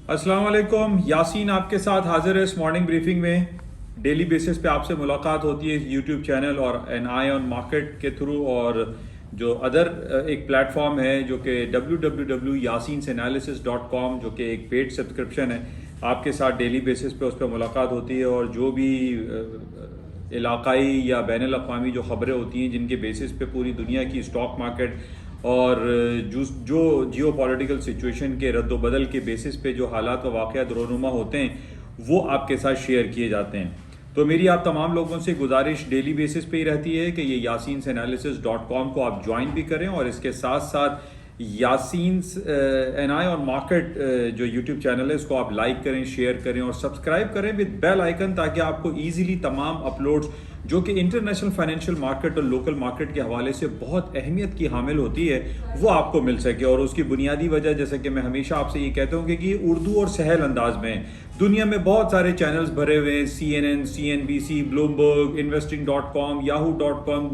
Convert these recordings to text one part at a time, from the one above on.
अस्सलाम वालेकुम। यासीन आपके साथ हाजिर है इस मॉर्निंग ब्रीफिंग में। डेली बेसिस पे आपसे मुलाकात होती है यूट्यूब चैनल और एन आई ऑन मार्केट के थ्रू, और जो अदर एक प्लेटफॉर्म है जो कि www.yasinanalysis.com जो कि एक पेड सब्सक्रिप्शन है, आपके साथ डेली बेसिस पे उस पर मुलाकात होती है। और जो भी इलाकाई या बैनुल अक़वामी जो ख़बरें होती हैं जिनके बेसिस पे पूरी दुनिया की स्टॉक मार्केट और जो जियो पॉलिटिकल सिचुएशन के रद्द-बदल के बेसिस पे जो हालात व वाक़यात रोनुमा होते हैं वो आपके साथ शेयर किए जाते हैं। तो मेरी आप तमाम लोगों से गुजारिश डेली बेसिस पे ही रहती है कि ये yasinanalysis.com को आप ज्वाइन भी करें, और इसके साथ साथ Yasin N I on market जो यूट्यूब चैनल है इसको आप लाइक करें, शेयर करें और सब्सक्राइब करें विद बेल आइकन, ताकि आपको ईजिली तमाम अपलोड्स जो कि इंटरनेशनल फाइनेंशियल मार्केट और लोकल मार्केट के हवाले से बहुत अहमियत की हामिल होती है वो आपको मिल सके। और उसकी बुनियादी वजह, जैसे कि मैं हमेशा आपसे ये कहता हूँ कि उर्दू और सहल अंदाज में दुनिया में बहुत सारे चैनल्स भरे हुए हैं, CNN, CNBC, Bloomberg, investing.com, yahoo.com,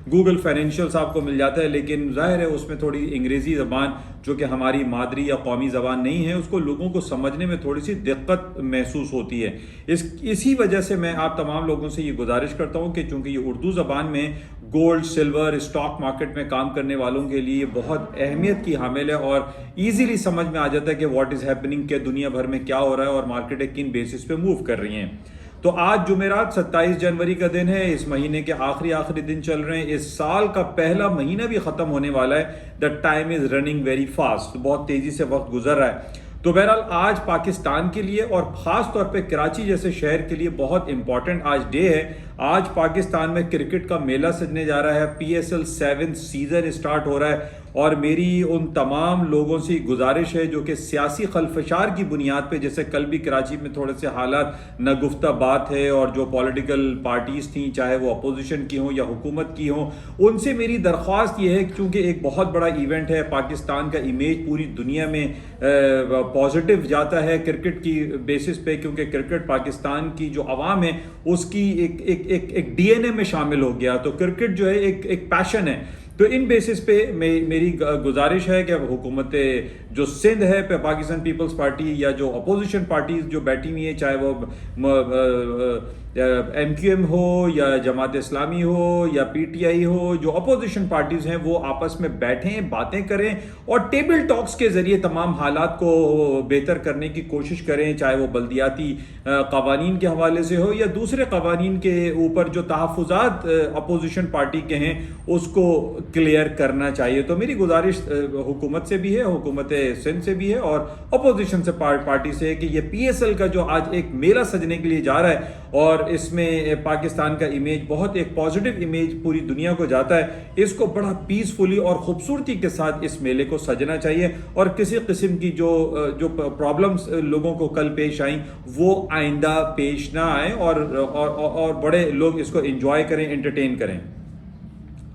Google financials आपको मिल जाता है। लेकिन जाहिर है उसमें थोड़ी अंग्रेज़ी ज़बान जो कि हमारी मादरी या कौमी ज़बान नहीं है, उसको लोगों को समझने में थोड़ी सी दिक्कत महसूस होती है। इसी वजह से मैं आप तमाम लोगों से ये गुजारिश करता हूँ कि चूँकि ये उर्दू ज़बान में गोल्ड, सिल्वर, स्टॉक मार्केट में काम करने वालों के लिए बहुत अहमियत की हामिल है और ईजिली समझ में आ जाता है कि व्हाट इज़ हैपनिंग, के दुनिया भर में क्या हो रहा है और मार्केटें किन बेसिस पे मूव कर रही हैं। तो आज जुमेरात 27 जनवरी का दिन है। इस महीने के आखिरी दिन चल रहे हैं। इस साल का पहला महीना भी ख़त्म होने वाला है। The time is running very fast, बहुत तेज़ी से वक्त गुजर रहा है। तो बहरहाल आज पाकिस्तान के लिए और ख़ास तौर पे कराची जैसे शहर के लिए बहुत इंपॉर्टेंट आज डे है। आज पाकिस्तान में क्रिकेट का मेला सजने जा रहा है। PSL 7 सीज़न स्टार्ट हो रहा है, और मेरी उन तमाम लोगों से गुजारिश है जो कि सियासी खलफशार की बुनियाद पे, जैसे कल भी कराची में थोड़े से हालात नगुफ्ता बात है, और जो पॉलिटिकल पार्टीज़ थी चाहे वो अपोजिशन की हों या हुकूमत की हों, उनसे मेरी दरख्वास्त ये है कि चूँकि एक बहुत बड़ा इवेंट है, पाकिस्तान का इमेज पूरी दुनिया में पॉजिटिव जाता है क्रिकेट की बेसिस पे, क्योंकि क्रिकेट पाकिस्तान की जो आवाम है उसकी एक DNA में शामिल हो गया। तो क्रिकेट जो है एक पैशन है। तो इन बेसिस पे मेरी गुजारिश है कि हुकूमत जो सिंध है पे पाकिस्तान पीपल्स पार्टी या जो अपोजिशन पार्टीज जो बैठी हुई है, चाहे वो MQM हो या जमात इस्लामी हो या PTI हो, जो अपोजिशन पार्टीज हैं वो आपस में बैठें, बातें करें और टेबल टॉक्स के जरिए तमाम हालात को बेहतर करने की कोशिश करें, चाहे वो बल्दियाती कवानीन के हवाले से हो या दूसरे कवानीन के ऊपर जो तहफ़्फ़ुज़ात अपोजिशन पार्टी के हैं उसको क्लियर करना चाहिए। तो मेरी गुजारिश हुकूमत से भी है, हुकूमत सिंध से भी है और अपोजिशन से पार्टी से है कि ये PSL का जो आज एक मेला सजने के लिए जा रहा है और इसमें पाकिस्तान का इमेज बहुत एक पॉजिटिव इमेज पूरी दुनिया को जाता है, इसको बड़ा पीसफुली और खूबसूरती के साथ इस मेले को सजना चाहिए। और किसी किस्म की जो प्रॉब्लम्स लोगों को कल पेश आई वो आइंदा पेश ना आए और बड़े लोग इसको एंजॉय करें, एंटरटेन करें।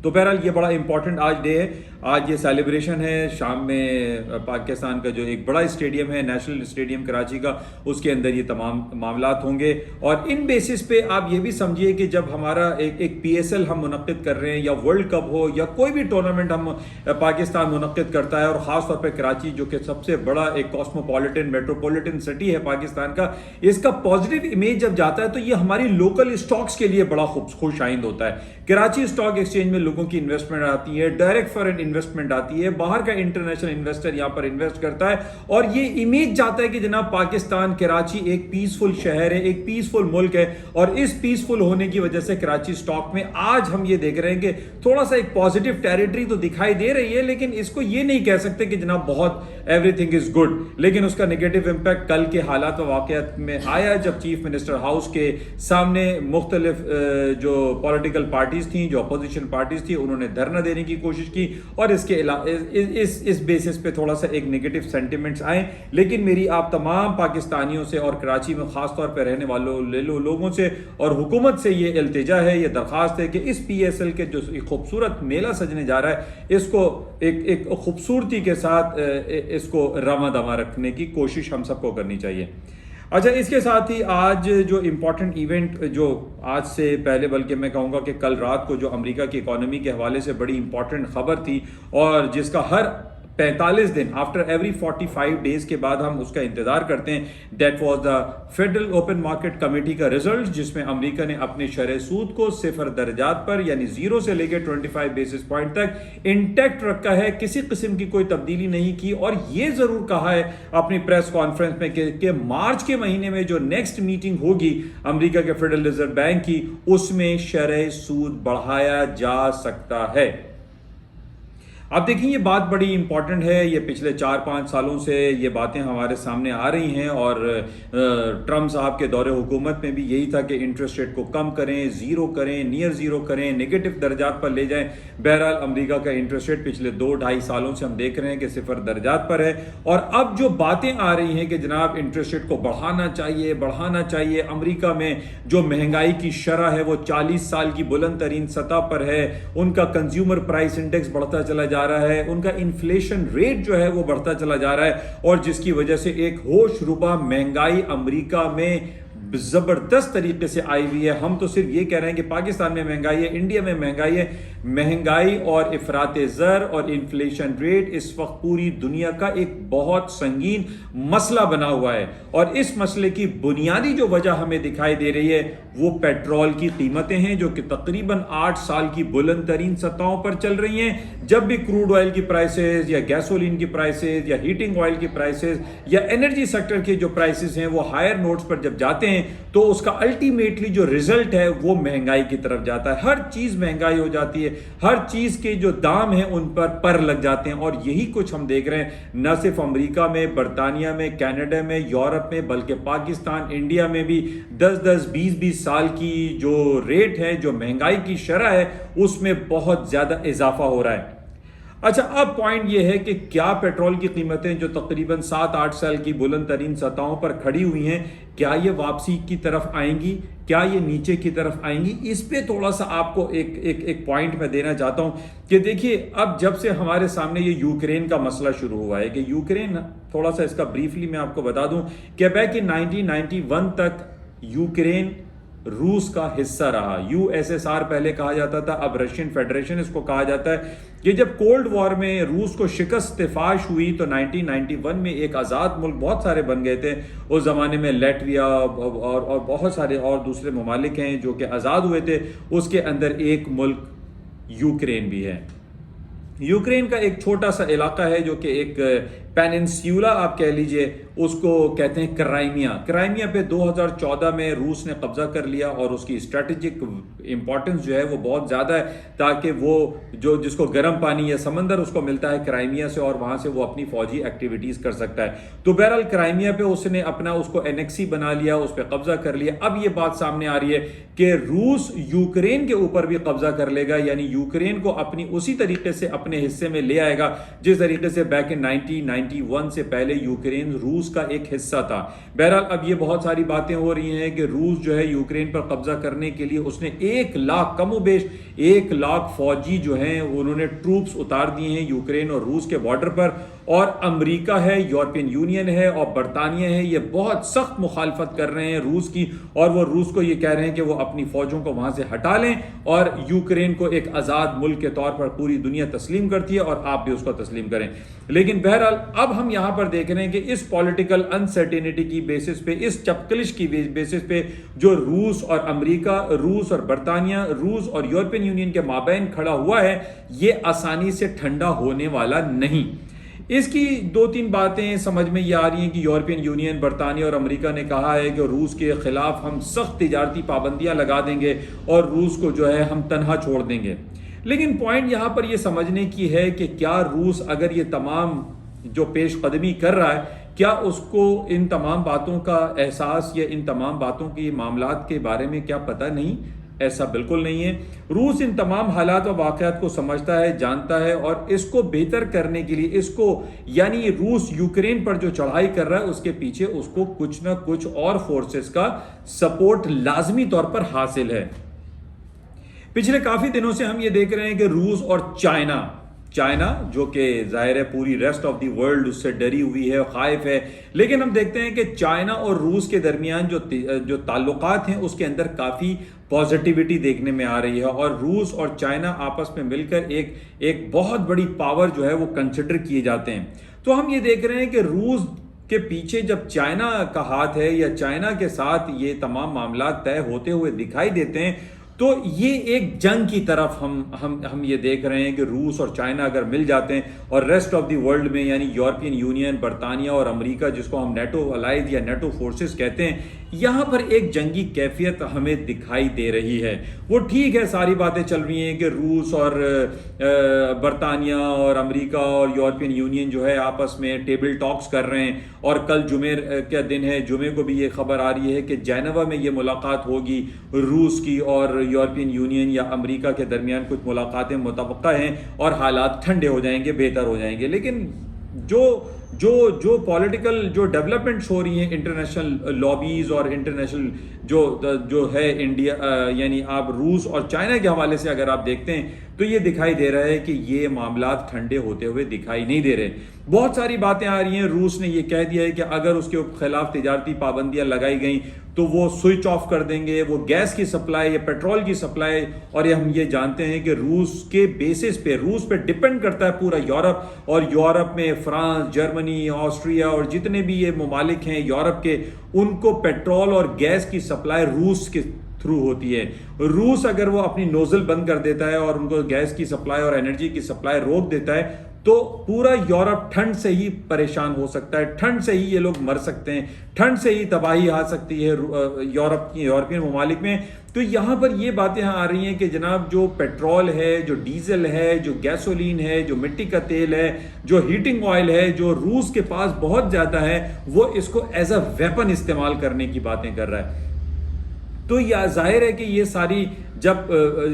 तो बहरहाल ये बड़ा इंपॉर्टेंट आज डे है। आज ये सेलिब्रेशन है। शाम में पाकिस्तान का जो एक बड़ा स्टेडियम है, नेशनल स्टेडियम कराची का, उसके अंदर ये तमाम मामलात होंगे। और इन बेसिस पे आप ये भी समझिए कि जब हमारा एक PSL हम मुनक्किद कर रहे हैं या वर्ल्ड कप हो या कोई भी टूर्नामेंट हम पाकिस्तान मुनक्किद करता है, और ख़ास तौर पर कराची जो कि सबसे बड़ा एक कॉस्मोपॉलिटन मेट्रोपॉलिटन सिटी है पाकिस्तान का, इसका पॉजिटिव इमेज जब जाता है तो ये हमारी लोकल स्टॉक्स के लिए बड़ा खुश आइंद होता है। कराची स्टॉक एक्सचेंज में लोगों की इन्वेस्टमेंट आती है, डायरेक्ट फॉरेन इन्वेस्टमेंट आती है, बाहर का इंटरनेशनल इन्वेस्टर यहां पर इन्वेस्ट करता है, और ये इमेज जाता है कि जनाब पाकिस्तान, कराची एक पीसफुल शहर है, एक पीसफुल मुल्क है। और इस पीसफुल होने की वजह से कराची स्टॉक में आज हम ये देख रहे हैं कि थोड़ा सा एक पॉजिटिव टेरिटरी तो दिखाई दे रही है, लेकिन इसको ये नहीं कह सकते कि जनाब बहुत एवरीथिंग इज गुड। लेकिन उसका नेगेटिव इंपैक्ट कल के हालात व वाकयात में आया जब चीफ मिनिस्टर हाउस के सामने मुख्तलिफ जो पॉलिटिकल पार्टीज थी, जो अपोजिशन पार्टीज थी, उन्होंने धरना देने की कोशिश की और इसके इस बेसिस पे थोड़ा सा एक नेगेटिव सेंटिमेंट्स आए। लेकिन मेरी आप तमाम पाकिस्तानियों से और कराची में खास तौर पर रहने वालों लोगों से और हुकूमत से ये इल्तिजा है, ये दरख्वास्त है कि इस PSL के जो खूबसूरत मेला सजने जा रहा है इसको एक खूबसूरती के साथ इसको रमा दमा रखने की कोशिश हम सबको करनी चाहिए। अच्छा, इसके साथ ही आज जो इम्पोर्टेंट इवेंट जो आज से पहले, बल्कि मैं कहूँगा कि कल रात को जो अमेरिका की इकॉनमी के हवाले से बड़ी इंपॉर्टेंट खबर थी और जिसका हर 45 दिन, आफ्टर एवरी 45 डेज के बाद हम उसका इंतजार करते हैं। That was the federal open market committee का रिजल्ट, जिसमें अमेरिका ने अपने शरह सूद को 0 दर्जात पर यानी 0 से लेकर 25 बेसिस पॉइंट तक इंटैक्ट रखा है, किसी किस्म की कोई तब्दीली नहीं की। और यह जरूर कहा है अपनी प्रेस कॉन्फ्रेंस में कि मार्च के महीने में जो नेक्स्ट मीटिंग होगी अमेरिका के फेडरल रिजर्व बैंक की, उसमें शरह सूद बढ़ाया जा सकता है। अब देखिए, ये बात बड़ी इंपॉर्टेंट है। ये पिछले 4-5 सालों से ये बातें हमारे सामने आ रही हैं और ट्रम्प साहब के दौरे हुकूमत में भी यही था कि इंटरेस्ट रेट को कम करें, जीरो करें, नियर जीरो करें, नेगेटिव दर्जात पर ले जाएं। बहरहाल अमेरिका का इंटरेस्ट रेट पिछले 2-2.5 सालों से हम देख रहे हैं कि 0 दर्जात पर है। और अब जो बातें आ रही हैं कि जनाब इंटरेस्ट रेट को बढ़ाना चाहिए, अमेरिका में जो महंगाई की शरह है वो 40 साल की बुलंद तरीन सतह पर है, उनका कंज्यूमर प्राइस इंडेक्स बढ़ता चला जा रहा है, उनका इन्फ्लेशन रेट जो है वो बढ़ता चला जा रहा है, और जिसकी वजह से एक होशरुबा महंगाई अमेरिका में जबरदस्त तरीके से आई हुई है। हम तो सिर्फ ये कह रहे हैं कि पाकिस्तान में महंगाई है, इंडिया में महंगाई है। महंगाई और इफराते ज़र और इन्फ्लेशन रेट इस वक्त पूरी दुनिया का एक बहुत संगीन मसला बना हुआ है। और इस मसले की बुनियादी जो वजह हमें दिखाई दे रही है वो पेट्रोल की कीमतें हैं, जो कि तकरीबन 8 साल की बुलंद तरीन सतहों पर चल रही हैं। जब भी क्रूड ऑयल की प्राइसेस या गैसोलीन की प्राइसेस या हीटिंग ऑयल की प्राइसेस या एनर्जी सेक्टर के जो प्राइसेस हैं वो हायर नोट्स पर जब जाते हैं तो उसका अल्टीमेटली जो रिजल्ट है वो महंगाई की तरफ जाता है। हर चीज महंगाई हो जाती है, हर चीज के जो दाम हैं उन पर लग जाते हैं। और यही कुछ हम देख रहे हैं न सिर्फ अमेरिका में, बर्तानिया में, कनाडा में, यूरोप में, बल्कि पाकिस्तान, इंडिया में भी 10-10, 20-20 साल की जो रेट है, जो महंगाई की शरह है, उसमें बहुत ज्यादा इजाफा हो रहा है। अच्छा, अब पॉइंट यह है कि क्या पेट्रोल की कीमतें जो तकरीबन 7-8 साल की बुलंद तरीन सतहों पर खड़ी हुई हैं, क्या ये वापसी की तरफ आएंगी, क्या ये नीचे की तरफ आएंगी? इस पे थोड़ा सा आपको एक पॉइंट मैं देना चाहता हूं कि देखिए, अब जब से हमारे सामने ये यूक्रेन का मसला शुरू हुआ है कि यूक्रेन, थोड़ा सा इसका ब्रीफली मैं आपको बता दूं कि बैक इन 1991 तक यूक्रेन रूस का हिस्सा रहा। यूएसएसआर पहले कहा जाता था, अब रशियन फेडरेशन इसको कहा जाता है। कि जब कोल्ड वॉर में रूस को शिकस्त फाश हुई तो 1991 में एक आज़ाद मुल्क बहुत सारे बन गए थे। उस ज़माने में लैटविया और बहुत सारे और दूसरे ममालिक हैं जो कि आज़ाद हुए थे। उसके अंदर एक मुल्क यूक्रेन भी है। यूक्रेन का एक छोटा सा इलाका है जो कि एक पेनिनस्यूला आप कह लीजिए, उसको कहते हैं क्राइमिया। क्राइमिया पे 2014 में रूस ने कब्जा कर लिया और उसकी स्ट्रेटेजिक इंपॉर्टेंस जो है वो बहुत ज़्यादा है, ताकि वो जो जिसको गर्म पानी या समंदर उसको मिलता है क्राइमिया से, और वहाँ से वो अपनी फौजी एक्टिविटीज़ कर सकता है। तो बहरहाल क्राइमिया पे उसने अपना उसको एनेक्सी बना लिया, उस पर कब्जा कर लिया। अब ये बात सामने आ रही है कि रूस यूक्रेन के ऊपर भी कब्जा कर लेगा, यानी यूक्रेन को अपनी उसी तरीके से अपने हिस्से में ले आएगा जिस तरीके से बैक इन 1991 से पहले यूक्रेन रूस का एक हिस्सा था। बहरहाल अब ये बहुत सारी बातें हो रही हैं कि रूस जो है यूक्रेन पर कब्जा करने के लिए उसने 1 लाख कमोबेश 1 लाख फौजी जो हैं उन्होंने ट्रूप्स उतार दिए हैं यूक्रेन और रूस के बॉर्डर पर। और अमेरिका है, यूरोपियन यूनियन है और बरतानिया है, ये बहुत सख्त मुखालफत कर रहे हैं रूस की, और वो रूस को ये कह रहे हैं कि वो अपनी फौजों को वहां से हटा लें और यूक्रेन को एक आज़ाद मुल्क के तौर पर पूरी दुनिया तस्लीम करती है और आप भी उसको तस्लीम करें। लेकिन बहरहाल अब हम यहां पर देख रहे हैं कि इस पॉलिटिकल अनसर्टेनिटी की बेसिस पे, इस चपकलिश की बेसिस पे जो रूस और अमेरिका, रूस और बरतानिया, रूस और यूरोपियन यूनियन के माबैन खड़ा हुआ है, ये आसानी से ठंडा होने वाला नहीं। इसकी 2-3 बातें समझ में ये आ रही हैं कि यूरोपियन यूनियन, बरतानिया और अमेरिका ने कहा है कि रूस के खिलाफ हम सख्त तिजारती पाबंदियां लगा देंगे और रूस को जो है हम तनहा छोड़ देंगे। लेकिन पॉइंट यहां पर यह समझने की है कि क्या रूस अगर ये तमाम जो पेशकदमी कर रहा है, क्या उसको इन तमाम बातों का एहसास या इन तमाम बातों के मामलात के बारे में क्या पता नहीं? ऐसा बिल्कुल नहीं है। रूस इन तमाम हालात और वाक़यात को समझता है, जानता है, और इसको बेहतर करने के लिए इसको, यानी रूस यूक्रेन पर जो चढ़ाई कर रहा है उसके पीछे उसको कुछ ना कुछ और फोर्सेस का सपोर्ट लाजमी तौर पर हासिल है। पिछले काफी दिनों से हम ये देख रहे हैं कि रूस और चाइना, जो कि जाहिर है पूरी रेस्ट ऑफ द वर्ल्ड उससे डरी हुई है, खाइफ है, लेकिन हम देखते हैं कि चाइना और रूस के दरमियान जो ताल्लुकात हैं उसके अंदर काफ़ी पॉजिटिविटी देखने में आ रही है, और रूस और चाइना आपस में मिलकर एक बहुत बड़ी पावर जो है वो कंसिडर किए जाते हैं। तो हम ये देख रहे हैं कि रूस के पीछे जब चाइना का हाथ है या चाइना के साथ ये तमाम मामला तय होते हुए दिखाई देते हैं, तो ये एक जंग की तरफ हम ये देख रहे हैं कि रूस और चाइना अगर मिल जाते हैं और रेस्ट ऑफ द वर्ल्ड में, यानी यूरोपियन यूनियन, बरतानिया और अमेरिका, जिसको हम नेटो अलाइज या नेटो फोर्सेस कहते हैं, यहां पर एक जंगी कैफियत हमें दिखाई दे रही है। वो ठीक है, सारी बातें चल रही हैं कि रूस और बरतानिया और अमेरिका और यूरोपियन यूनियन जो है आपस में टेबल टॉक्स कर रहे हैं, और कल जुमे का दिन है, जुमे को भी ये खबर आ रही है कि जेनेवा में ये मुलाकात होगी रूस की और यूरोपियन यूनियन या अमेरिका के दरमियान कुछ मुलाकातें मुतवक्का हैं और हालात ठंडे हो जाएंगे, बेहतर हो जाएंगे। लेकिन जो पॉलिटिकल जो डेवलपमेंट्स हो रही हैं, इंटरनेशनल लॉबीज और इंटरनेशनल जो है इंडिया, यानी आप रूस और चाइना के हवाले से अगर आप देखते हैं तो ये दिखाई दे रहा है कि ये मामला ठंडे होते हुए दिखाई नहीं दे रहे। बहुत सारी बातें आ रही हैं। रूस ने ये कह दिया है कि अगर उसके खिलाफ तिजारती पाबंदियां लगाई गई तो वो स्विच ऑफ कर देंगे, वो गैस की सप्लाई या पेट्रोल की सप्लाई, और हम ये जानते हैं कि रूस के बेसिस पे, रूस पे डिपेंड करता है पूरा यूरोप, और यूरोप में फ्रांस, जर्मनी, ऑस्ट्रिया और जितने भी ये ममालिक हैं यूरोप के, उनको पेट्रोल और गैस की सप्लाई रूस के थ्रू होती है। रूस अगर वो अपनी नोजल बंद कर देता है और उनको गैस की सप्लाई और एनर्जी की सप्लाई रोक देता है, तो पूरा यूरोप ठंड से ही परेशान हो सकता है, ठंड से ही ये लोग मर सकते हैं, ठंड से ही तबाही आ सकती है यूरोपियन ममालिक में। तो यहां पर ये बातें आ रही हैं कि जनाब जो पेट्रोल है, जो डीजल है, जो गैसोलीन है, जो मिट्टी का तेल है, जो हीटिंग ऑयल है, जो रूस के पास बहुत ज्यादा है, वो इसको एज अ वेपन इस्तेमाल करने की बातें कर रहा है। तो यह जाहिर है कि ये सारी जब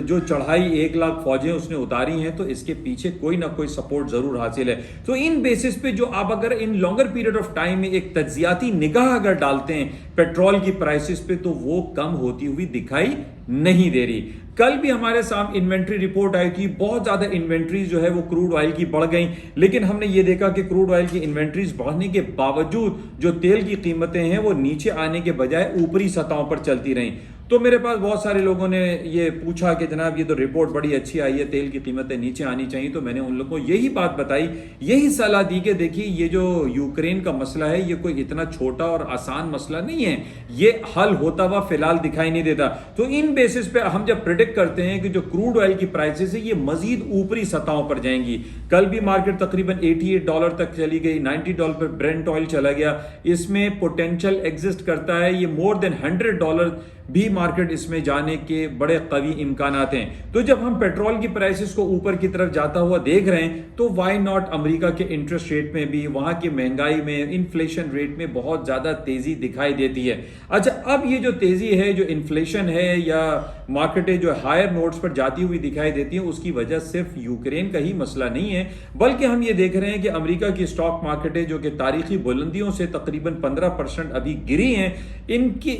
जो चढ़ाई 1 लाख फौजें उसने उतारी हैं, तो इसके पीछे कोई ना कोई सपोर्ट जरूर हासिल है। तो इन बेसिस पे जो आप अगर इन लॉन्गर पीरियड ऑफ टाइम में एक तज्जियाती निगाह अगर डालते हैं पेट्रोल की प्राइसेस पे, तो वो कम होती हुई दिखाई नहीं दे रही। कल भी हमारे सामने इन्वेंट्री रिपोर्ट आई थी, बहुत ज्यादा इन्वेंट्रीज जो है वो क्रूड ऑयल की बढ़ गई, लेकिन हमने ये देखा कि क्रूड ऑयल की इन्वेंट्रीज बढ़ने के बावजूद जो तेल की कीमतें हैं वो नीचे आने के बजाय ऊपरी सतहों पर चलती रहीं। तो मेरे पास बहुत सारे लोगों ने ये पूछा कि जनाब ये तो रिपोर्ट बड़ी अच्छी आई है, तेल की कीमतें नीचे आनी चाहिए। तो मैंने उन लोगों को यही बात बताई, यही सलाह दी कि देखिए ये जो यूक्रेन का मसला है ये कोई इतना छोटा और आसान मसला नहीं है, ये हल होता हुआ फिलहाल दिखाई नहीं देता। तो इन बेसिस पे हम जब प्रेडिक्ट करते हैं कि जो क्रूड ऑयल की प्राइसेस है ये मजीद ऊपरी सतहों पर जाएंगी। कल भी मार्केट तकरीबन $88 तक चली गई, $90 पर ब्रेंट ऑयल चला गया। इसमें पोटेंशियल एग्जिस्ट करता है, ये मोर देन $100 भी मार्केट इसमें जाने के बड़े कवी इम्कानात हैं। तो जब हम पेट्रोल की प्राइसेस को ऊपर की तरफ जाता हुआ देख रहे हैं, तो व्हाई नॉट अमेरिका के इंटरेस्ट रेट में भी, वहां की महंगाई में, इन्फ्लेशन रेट में बहुत ज्यादा तेजी दिखाई देती है। अच्छा, अब ये जो तेजी है, जो इन्फ्लेशन है या मार्केटें जो हायर नोट्स पर जाती हुई दिखाई देती है, उसकी वजह सिर्फ यूक्रेन का ही मसला नहीं है, बल्कि हम ये देख रहे हैं कि अमेरिका की स्टॉक मार्केटें जो कि तारीखी बुलंदियों से तकरीबन 15% अभी गिरी हैं, इनकी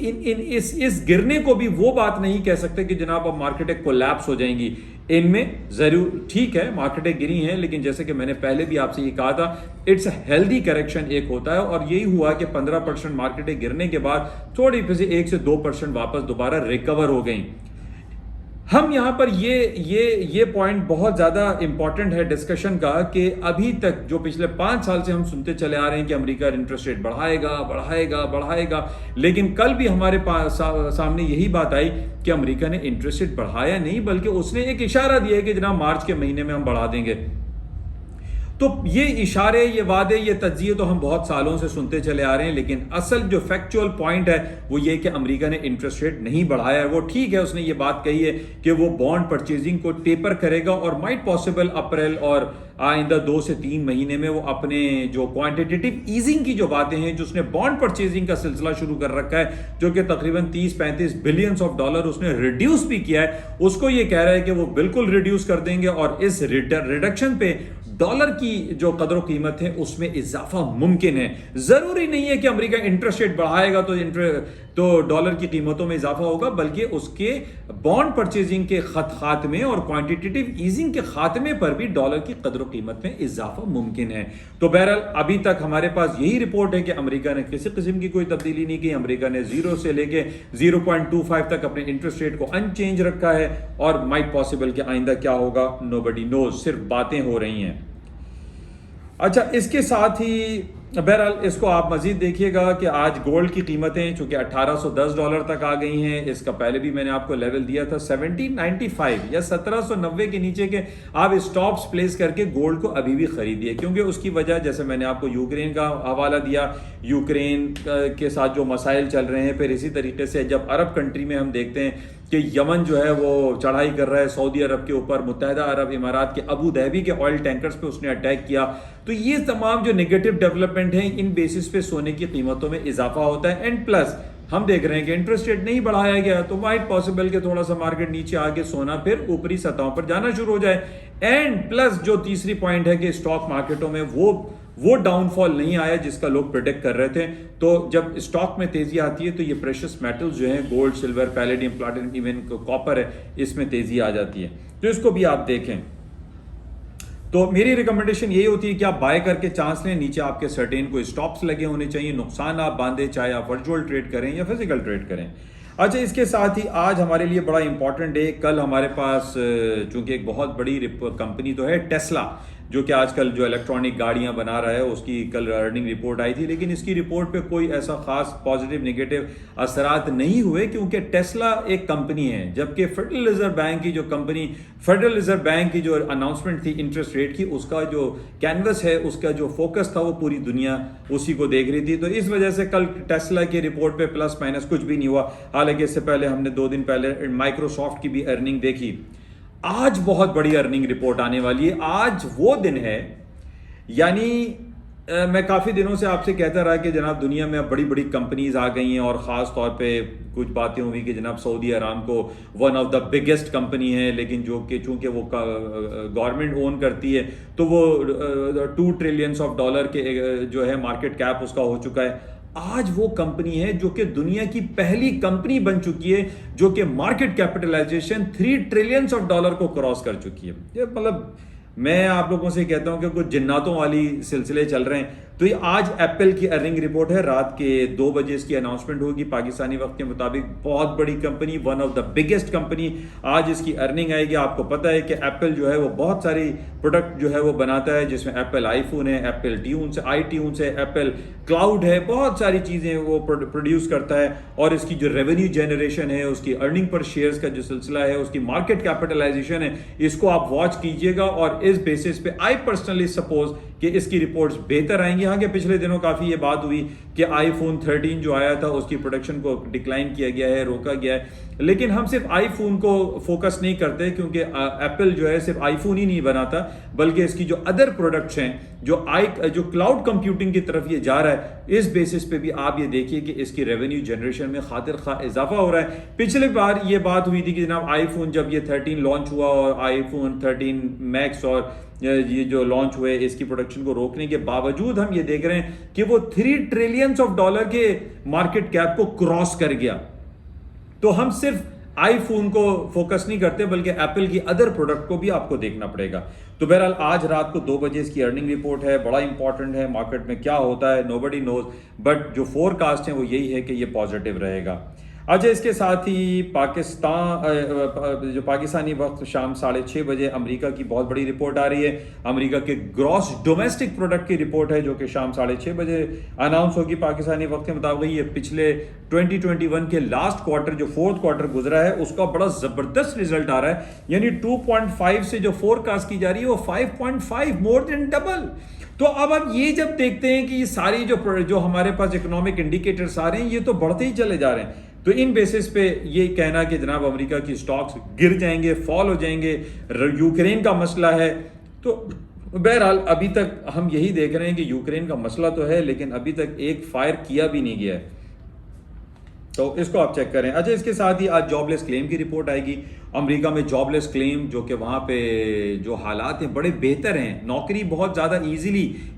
इस गिरने को भी वो बात नहीं कह सकते कि जनाब अब मार्केटें कोलैप्स हो जाएंगी। इनमें जरूर ठीक है मार्केटें गिरी हैं, लेकिन जैसे कि मैंने पहले भी आपसे ये कहा था, इट्स अ हेल्दी करेक्शन एक होता है, और यही हुआ कि 15% मार्केटें गिरने के बाद थोड़ी फिर 1 से 2% वापस दोबारा रिकवर हो गई। हम यहां पर ये पॉइंट बहुत ज्यादा इंपॉर्टेंट है डिस्कशन का कि अभी तक जो पिछले 5 साल से हम सुनते चले आ रहे हैं कि अमेरिका इंटरेस्ट रेट बढ़ाएगा, लेकिन कल भी हमारे सामने यही बात आई कि अमेरिका ने इंटरेस्ट रेट बढ़ाया नहीं, बल्कि उसने एक इशारा दिया है कि जनाब मार्च के महीने में हम बढ़ा देंगे। तो ये इशारे, ये वादे, ये तज्जिए तो हम बहुत सालों से सुनते चले आ रहे हैं, लेकिन असल जो फैक्चुअल पॉइंट है वो ये कि अमेरिका ने इंटरेस्ट रेट नहीं बढ़ाया है। वो ठीक है, उसने ये बात कही है कि वो बॉन्ड परचेजिंग को टेपर करेगा और माइट पॉसिबल अप्रैल और आइंदा 2 से 3 महीने में वो अपने जो क्वांटिटेटिव ईजिंग की जो बातें हैं, जो उसने बॉन्ड परचेजिंग का सिलसिला शुरू कर रखा है, जो कि तकरीबन 30-35 बिलियन ऑफ डॉलर उसने रिड्यूस भी किया है, उसको ये कह रहा है कि वो बिल्कुल रिड्यूस कर देंगे और इस रिडक्शन पे डॉलर की जो कदर कीमत है उसमें इजाफा मुमकिन है। जरूरी नहीं है कि अमेरिका इंटरेस्ट रेट बढ़ाएगा तो डॉलर की कीमतों में इजाफा होगा, बल्कि उसके बॉन्ड परचेजिंग के खात्मे और क्वांटिटेटिव ईजिंग के खात्मे पर भी डॉलर की कदर कीमत में इजाफा मुमकिन है। तो बहरहाल अभी तक हमारे पास यही रिपोर्ट है कि अमेरिका ने किसी किस्म की कोई तब्दीली नहीं की। अमेरिका ने 0 से लेके 0.25 तक अपने इंटरेस्ट रेट को अनचेंज रखा है, और माइट पॉसिबल कि आइंदा क्या होगा नोबडी नोज, सिर्फ बातें हो रही हैं। अच्छा, इसके साथ ही बहरहाल इसको आप मजीद देखिएगा कि आज गोल्ड की कीमतें चूंकि $1810 तक आ गई हैं। इसका पहले भी मैंने आपको लेवल दिया था 1795 या 1790 के नीचे के आप स्टॉप्स प्लेस करके गोल्ड को अभी भी खरीदिए, क्योंकि उसकी वजह जैसे मैंने आपको यूक्रेन का हवाला दिया, यूक्रेन के साथ जो मसाइल चल रहे हैं, फिर इसी तरीके से जब अरब कंट्री में हम देखते हैं कि यमन जो है वो चढ़ाई कर रहा है सऊदी अरब के ऊपर, मुत्तहिदा अरब इमारात के अबू धाबी के ऑयल टैंकर्स पे उसने अटैक किया, तो ये तमाम जो नेगेटिव डेवलपमेंट है इन बेसिस पे सोने की कीमतों में इजाफा होता है। एंड प्लस हम देख रहे हैं कि इंटरेस्ट रेट नहीं बढ़ाया गया, तो माइट पॉसिबल के थोड़ा सा मार्केट नीचे आके सोना फिर ऊपरी सतहों पर जाना शुरू हो जाए। एंड प्लस जो तीसरी पॉइंट है कि स्टॉक मार्केटों में वो डाउनफॉल नहीं आया जिसका लोग प्रिडिक्ट कर रहे थे। तो जब स्टॉक में तेजी आती है तो ये प्रेशियस मेटल्स जो हैं, gold, silver, palladium, platinum, even copper है, इसमें तेजी आ जाती है। तो इसको भी आप देखें। तो मेरी रिकमेंडेशन यही होती है कि आप बाय करके चांस लें, नीचे आपके सर्टेन को स्टॉप्स लगे होने चाहिए, नुकसान आप बांधे, चाहे आप वर्चुअल ट्रेड करें या फिजिकल ट्रेड करें। अच्छा, इसके साथ ही आज हमारे लिए बड़ा इंपॉर्टेंट है। कल हमारे पास चूंकि एक बहुत बड़ी कंपनी तो है टेस्ला, जो कि आजकल जो इलेक्ट्रॉनिक गाड़ियां बना रहा है, उसकी कल अर्निंग रिपोर्ट आई थी, लेकिन इसकी रिपोर्ट पे कोई ऐसा खास पॉजिटिव नेगेटिव असरात नहीं हुए, क्योंकि टेस्ला एक कंपनी है, जबकि फेडरल रिजर्व बैंक की जो कंपनी, फेडरल रिजर्व बैंक की जो अनाउंसमेंट थी इंटरेस्ट रेट की, उसका जो कैनवस है, उसका जो फोकस था, वो पूरी दुनिया उसी को देख रही थी। तो इस वजह से कल टेस्ला की रिपोर्ट पे प्लस माइनस कुछ भी नहीं हुआ। हालांकि इससे पहले हमने 2 दिन पहले माइक्रोसॉफ्ट की भी अर्निंग देखी। आज बहुत बड़ी अर्निंग रिपोर्ट आने वाली है। आज वो दिन है, यानी मैं काफ़ी दिनों से आपसे कहता रहा कि जनाब दुनिया में अब बड़ी बड़ी कंपनीज आ गई हैं, और ख़ास तौर पे कुछ बातें हुई कि जनाब Saudi Aramco one of the biggest company है, लेकिन जो कि चूंकि वो गवर्नमेंट ओन करती है, तो वो $2 ट्रिलियन के जो है मार्केट कैप उसका हो चुका है। आज वो कंपनी है जो कि दुनिया की पहली कंपनी बन चुकी है जो कि मार्केट कैपिटलाइजेशन $3 ट्रिलियन को क्रॉस कर चुकी है। ये मतलब मैं आप लोगों से कहता हूं कि कुछ जिन्नातों वाली सिलसिले चल रहे हैं। तो ये आज एप्पल की अर्निंग रिपोर्ट है, रात के 2 बजे इसकी अनाउंसमेंट होगी पाकिस्तानी वक्त के मुताबिक। बहुत बड़ी company, one of the biggest company, आज इसकी अर्निंग आएगी। आपको पता है कि एप्पल जो है वो बहुत सारी प्रोडक्ट जो है वो बनाता है, जिसमें एप्पल आईफोन है, एप्पल ट्यून्स, iTunes है, एप्पल क्लाउड है, बहुत सारी चीजें वो प्रोड्यूस करता है। और इसकी जो रेवेन्यू जनरेशन है, उसकी अर्निंग पर शेयर्स का जो सिलसिला है, उसकी मार्केट कैपिटलाइजेशन है, इसको आप वॉच कीजिएगा। और इस बेसिस पे आई पर्सनली सपोज कि इसकी रिपोर्ट्स बेहतर आएंगी। हाँ, कि पिछले दिनों काफ़ी ये बात हुई कि आईफोन 13 जो आया था उसकी प्रोडक्शन को डिक्लाइन किया गया है, रोका गया है, लेकिन हम सिर्फ आईफोन को फोकस नहीं करते, क्योंकि एप्पल जो है सिर्फ आईफोन ही नहीं बनाता, बल्कि इसकी जो अदर प्रोडक्ट्स हैं, जो क्लाउड कंप्यूटिंग की तरफ ये जा रहा है, इस बेसिस पे भी आप ये देखिए कि इसकी रेवेन्यू जनरेशन में खातिर खा इजाफा हो रहा है। पिछली बार ये बात हुई थी कि जनाब आईफोन जब ये 13 लॉन्च हुआ और आईफोन 13 मैक्स और ये जो लॉन्च हुए, इसकी प्रोडक्शन को रोकने के बावजूद हम ये देख रहे हैं कि वो $3 ट्रिलियन के मार्केट कैप को क्रॉस कर गया। तो हम सिर्फ आईफोन को फोकस नहीं करते, बल्कि एप्पल की अदर प्रोडक्ट को भी आपको देखना पड़ेगा। तो बहरहाल आज रात को 2 बजे इसकी अर्निंग रिपोर्ट है, बड़ा इंपॉर्टेंट है। मार्केट में क्या होता है नोबडी नोज, बट जो फोरकास्ट है वो यही है कि ये पॉजिटिव रहेगा। अच्छा, इसके साथ ही पाकिस्तानी वक्त शाम 6:30 बजे अमेरिका की बहुत बड़ी रिपोर्ट आ रही है। अमेरिका के ग्रॉस डोमेस्टिक प्रोडक्ट की रिपोर्ट है, जो कि शाम 6:30 बजे अनाउंस होगी पाकिस्तानी वक्त के मुताबिक। ये पिछले 2021 के लास्ट क्वार्टर, जो 4th क्वार्टर गुजरा है, उसका बड़ा जबरदस्त रिजल्ट आ रहा है। यानी 2.5 से जो फोरकास्ट की जा रही है वो 5.5, मोर देन डबल। तो अब आप ये जब देखते हैं कि ये सारी जो हमारे पास इकोनॉमिक इंडिकेटर्स आ रहे हैं, ये तो बढ़ते ही चले जा रहे हैं। तो इन बेसिस पे ये कहना कि जनाब अमेरिका की स्टॉक्स गिर जाएंगे, फॉल हो जाएंगे, यूक्रेन का मसला है, तो बहरहाल अभी तक हम यही देख रहे हैं कि यूक्रेन का मसला तो है, लेकिन अभी तक एक फायर किया भी नहीं गया है। तो इसको आप चेक करें। अच्छा, इसके साथ ही आज जॉबलेस क्लेम की रिपोर्ट आएगी, अमेरिका में जॉबलेस क्लेम, जो कि वहाँ पे जो हालात हैं बड़े बेहतर हैं, नौकरी बहुत ज़्यादा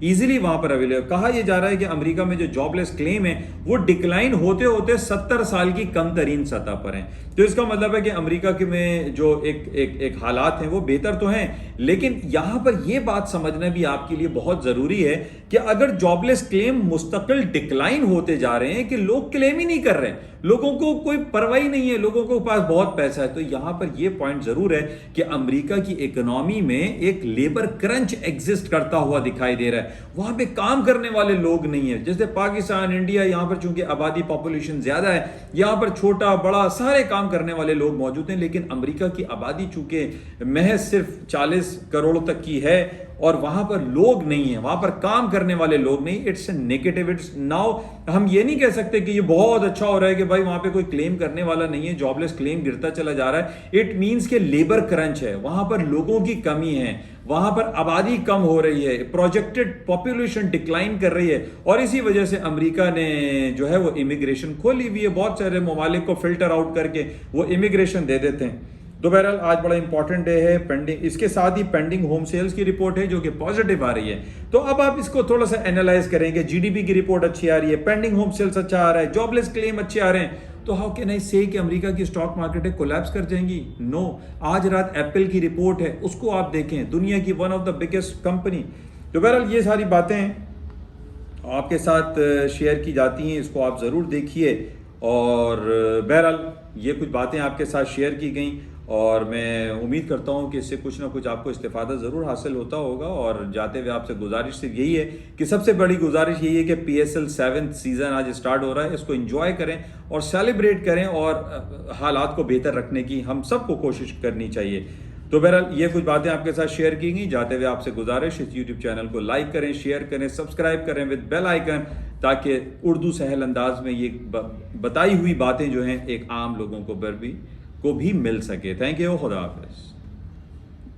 ईजिली वहाँ पर अवेलेबल। कहा यह जा रहा है कि अमेरिका में जो जॉबलेस क्लेम है वो डिक्लाइन होते होते 70 साल की कम तरीन सतह पर हैं। तो इसका मतलब है कि अमेरिका के में जो एक हालात हैं वो बेहतर तो हैं, लेकिन यहाँ पर यह बात समझना भी आपके लिए बहुत ज़रूरी है कि अगर जॉबलेस क्लेम मुस्तकिल डिक्लाइन होते जा रहे हैं कि लोग क्लेम ही नहीं कर रहे हैं, लोगों को कोई परवाही नहीं है, लोगों के पास बहुत पैसा है, तो यहां पर यह पॉइंट जरूर है कि अमेरिका की इकोनॉमी में एक लेबर क्रंच एग्जिस्ट करता हुआ दिखाई दे रहा है। वहां पे काम करने वाले लोग नहीं है। जैसे पाकिस्तान, इंडिया, यहां पर चूंकि आबादी पॉपुलेशन ज्यादा है, यहां पर छोटा बड़ा सारे काम करने वाले लोग मौजूद हैं, लेकिन अमेरिका की आबादी चूंकि महज सिर्फ 40 करोड़ तक की है और वहां पर लोग नहीं है, वहां पर काम करने वाले लोग नहीं। It's negative. इट्स नाउ हम ये नहीं कह सकते कि ये बहुत अच्छा हो रहा है कि भाई वहां पे कोई क्लेम करने वाला नहीं है, जॉबलेस क्लेम गिरता चला जा रहा है। इट मींस के लेबर क्रंच है, वहां पर लोगों की कमी है, वहां पर आबादी कम हो रही है, प्रोजेक्टेड पॉपुलेशन डिक्लाइन कर रही है, और इसी वजह से अमेरिका ने जो है वो इमिग्रेशन खोली हुई है। बहुत सारे ममालिक को फिल्टर आउट करके वो इमिग्रेशन दे देते हैं। तो बहरहाल आज बड़ा इंपॉर्टेंट डे है। पेंडिंग, इसके साथ ही पेंडिंग होम सेल्स की रिपोर्ट है जो कि पॉजिटिव आ रही है। तो अब आप इसको थोड़ा सा एनालाइज करेंगे। जीडीपी की रिपोर्ट अच्छी आ रही है, पेंडिंग होम सेल्स अच्छा आ रहा है, जॉबलेस क्लेम अच्छे आ रहे हैं, तो हाउ कैन आई से कि अमेरिका की स्टॉक मार्केट है कोलैप्स कर जाएंगी? नो। आज रात एप्पल की रिपोर्ट है, उसको आप देखें, दुनिया की one of the biggest company. तो बहरहाल ये सारी बातें आपके साथ शेयर की जाती हैं, इसको आप ज़रूर देखिए। और बहरहाल ये कुछ बातें आपके साथ शेयर की गई और मैं उम्मीद करता हूं कि इससे कुछ ना कुछ आपको इस्तेफादा ज़रूर हासिल होता होगा। और जाते हुए आपसे गुजारिश सिर्फ यही है कि सबसे बड़ी गुजारिश यही है कि PSL 7th सीज़न आज स्टार्ट हो रहा है, इसको एंजॉय करें और सेलिब्रेट करें और हालात को बेहतर रखने की हम सबको कोशिश करनी चाहिए। तो बहरहाल ये कुछ बातें आपके साथ शेयर की गई। जाते हुए आपसे गुजारिश, इस यूट्यूब चैनल को लाइक करें, शेयर करें, सब्सक्राइब करें विद बेल आइकन, ताकि उर्दू सहल अंदाज में ये बताई हुई बातें जो हैं एक आम लोगों को भी मिल सके। Thank you. खुदा हाफिज़।